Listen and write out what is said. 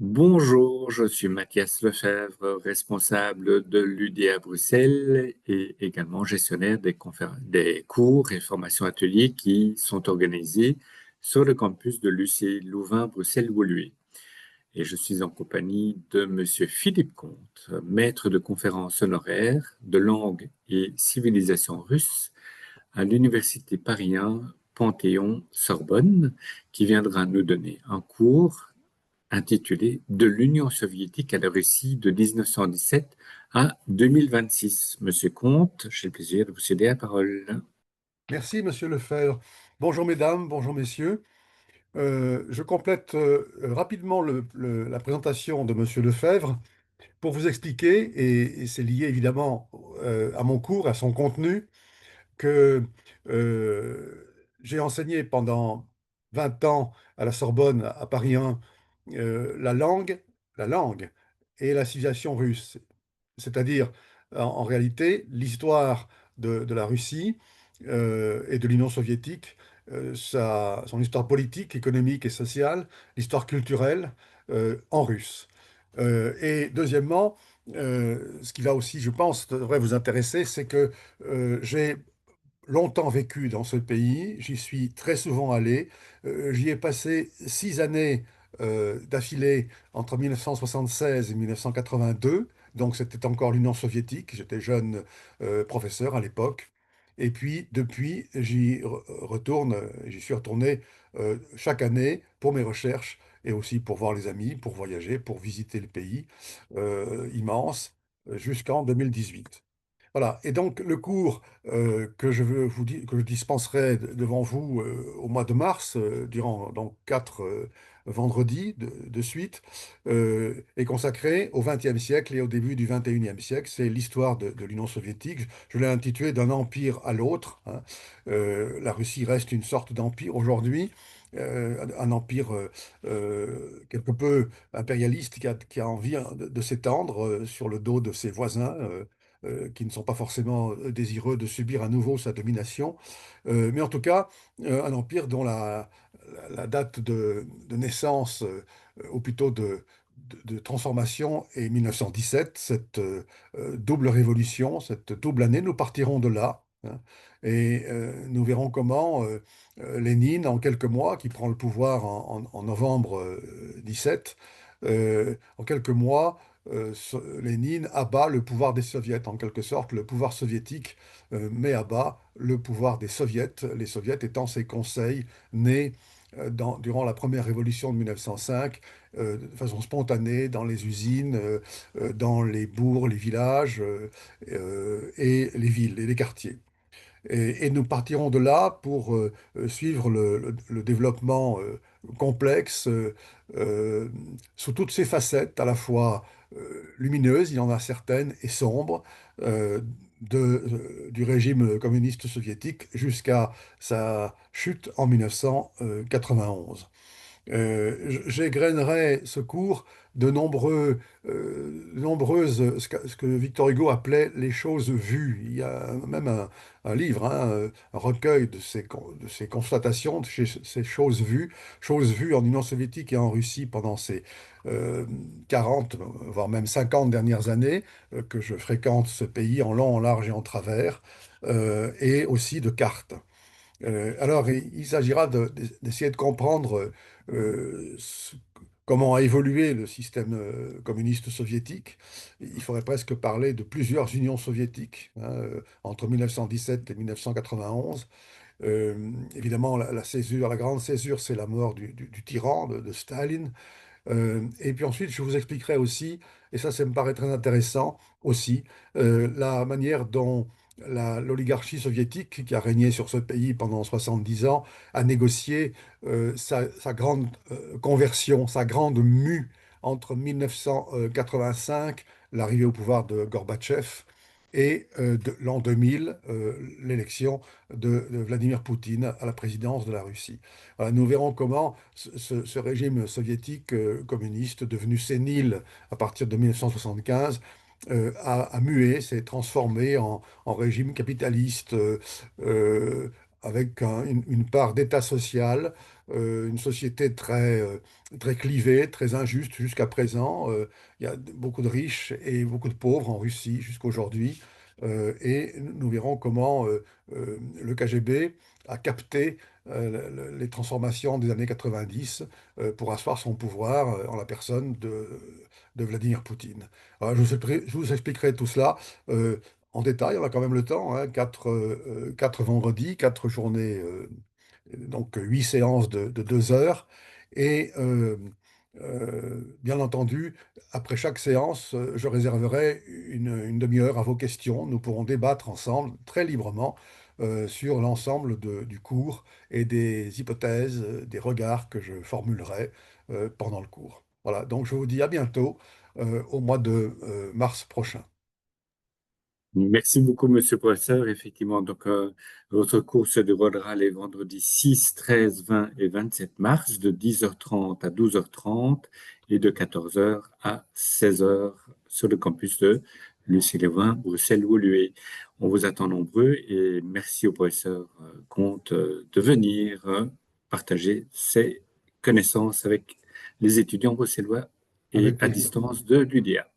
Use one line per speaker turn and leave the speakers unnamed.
Bonjour, je suis Mathias Lefebvre, responsable de l'UDA Bruxelles et également gestionnaire des cours et formations ateliers qui sont organisés sur le campus de l'UCI Louvain-Bruxelles-Woluwe. Et je suis en compagnie de Monsieur Philippe Comte, maître de conférences honoraire de langue et civilisation russe à l'Université Paris 1 Panthéon-Sorbonne, qui viendra nous donner un cours intitulé De l'Union soviétique à la Russie de 1917 à 2026. Monsieur Comte, j'ai le plaisir de vous céder la parole.
Merci, Monsieur Lefebvre. Bonjour, mesdames, bonjour, messieurs. Je complète rapidement la présentation de Monsieur Lefebvre pour vous expliquer, et c'est lié évidemment à mon cours, à son contenu, que j'ai enseigné pendant 20 ans à la Sorbonne, à Paris 1, la langue et la civilisation russe, c'est-à-dire en réalité l'histoire de la Russie et de l'Union soviétique, son histoire politique, économique et sociale, l'histoire culturelle en russe. Et deuxièmement, ce qui va aussi, je pense, devrait vous intéresser, c'est que j'ai longtemps vécu dans ce pays, j'y suis très souvent allé. J'y ai passé 6 années d'affilée entre 1976 et 1982, donc c'était encore l'Union soviétique, j'étais jeune professeur à l'époque. Et puis depuis, retourne, j'y suis retourné chaque année pour mes recherches et aussi pour voir les amis, pour voyager, pour visiter le pays immense jusqu'en 2018. Voilà. Et donc le cours que je veux que je dispenserai devant vous au mois de mars, durant donc 4 vendredis de suite, est consacré au XXe siècle et au début du XXIe siècle. C'est l'histoire de l'Union soviétique. Je l'ai intitulé D'un empire à l'autre, hein. La Russie reste une sorte d'empire aujourd'hui. Un empire quelque peu impérialiste qui a envie de s'étendre sur le dos de ses voisins, qui ne sont pas forcément désireux de subir à nouveau sa domination. Mais en tout cas, un empire dont la date de naissance, ou plutôt de transformation, est 1917, cette double révolution, cette double année. Nous partirons de là, hein, et nous verrons comment Lénine, en quelques mois, qui prend le pouvoir en novembre 17, en quelques mois, Lénine abat le pouvoir des soviets, en quelque sorte. Le pouvoir soviétique met à bas le pouvoir des soviets, les soviets étant ces conseils nés durant la première révolution de 1905, de façon spontanée, dans les usines, dans les bourgs, les villages, et les villes et les quartiers. Et nous partirons de là pour suivre le développement complexe, euh, sous toutes ses facettes, à la fois lumineuses, il y en a certaines, et sombres, euh, du régime communiste soviétique jusqu'à sa chute en 1991. J'égrènerai ce cours de nombreuses, ce que Victor Hugo appelait les choses vues. Il y a même un livre, hein, un recueil de ces constatations, de ces choses vues en Union soviétique et en Russie pendant ces 40, voire même 50 dernières années, que je fréquente ce pays en long, en large et en travers, et aussi de cartes. Alors, il s'agira d'essayer de comprendre comment a évolué le système communiste soviétique. Il faudrait presque parler de plusieurs unions soviétiques, hein, entre 1917 et 1991. Évidemment, la césure, la grande césure, c'est la mort du tyran, de Staline. Et puis ensuite, je vous expliquerai aussi, et ça me paraît très intéressant aussi, la manière dont l'oligarchie soviétique, qui a régné sur ce pays pendant 70 ans, a négocié sa grande conversion, sa grande mue entre 1985, l'arrivée au pouvoir de Gorbatchev, et l'an 2000, l'élection de Vladimir Poutine à la présidence de la Russie. Voilà, nous verrons comment ce régime soviétique communiste, devenu sénile à partir de 1975, a mué, s'est transformé en régime capitaliste, avec une part d'état social, une société très clivée, très injuste jusqu'à présent. Il y a beaucoup de riches et beaucoup de pauvres en Russie jusqu'aujourd'hui. Et nous verrons comment le KGB a capté les transformations des années 90 pour asseoir son pouvoir en la personne de Vladimir Poutine. Alors, je vous expliquerai tout cela euh, en détail. On a quand même le temps, hein, quatre vendredis, quatre journées, donc 8 séances de 2 heures. Et bien entendu, après chaque séance, je réserverai une demi-heure à vos questions. Nous pourrons débattre ensemble très librement sur l'ensemble du cours et des hypothèses, des regards que je formulerai pendant le cours. Voilà, donc je vous dis à bientôt au mois de mars prochain.
Merci beaucoup, monsieur le professeur. Effectivement, donc, votre cours se déroulera les vendredis 6, 13, 20 et 27 mars de 10h30 à 12h30 et de 14h à 16h sur le campus de Lucie-les-Vins, Bruxelles-Woluwe. On vous attend nombreux et merci au professeur Comte de venir partager ses connaissances avec les étudiants bruxellois et
Avec
à
plaisir.
distance de l'UDA.